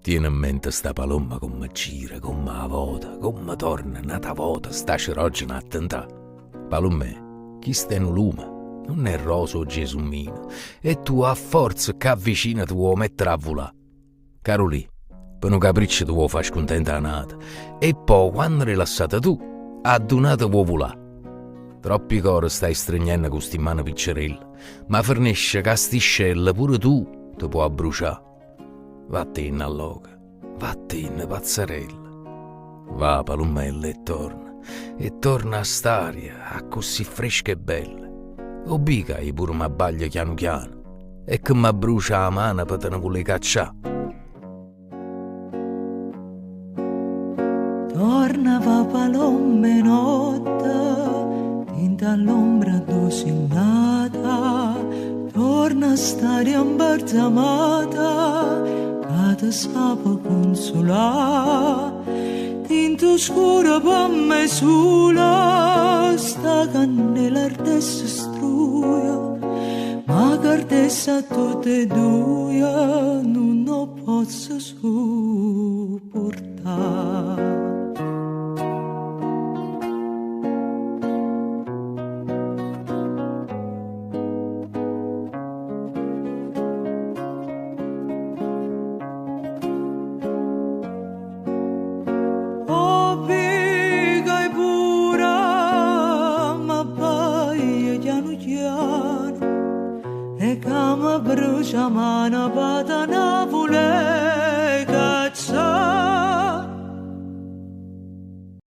Tieni in mente sta palomma come gira, come la vota, come torna, nata vota, sta ceroggia attentà. Palomme, chi sta in lume? Non è roso o gesumino, e tu a forza che avvicina ti vuoi mettere a volà. Caro lì, per un capriccio ti vuoi far scontenta nata, e poi quando rilassata tu, adunata vuoi volà. Troppi cori stai stringendo con sti mani piccerelle, ma fornisce che sti scelle pure tu ti puoi bruciare. Vattene alloga, vattene pazzarella. Va palumella e torna a st'aria, a così fresca e bella. Obbicai pure m'abbaglio chiano chiano, e che m'abbrucia la mano per te ne vuole caccià. Torna va palomme notte, tinta all'ombra dosinata, torna a stare imbarzamata, te sapo consolà, tinto scuro per me sola, sta cannella ardessa struia, ma cardessa tutte e due non lo posso sopportare. Brucia mana patana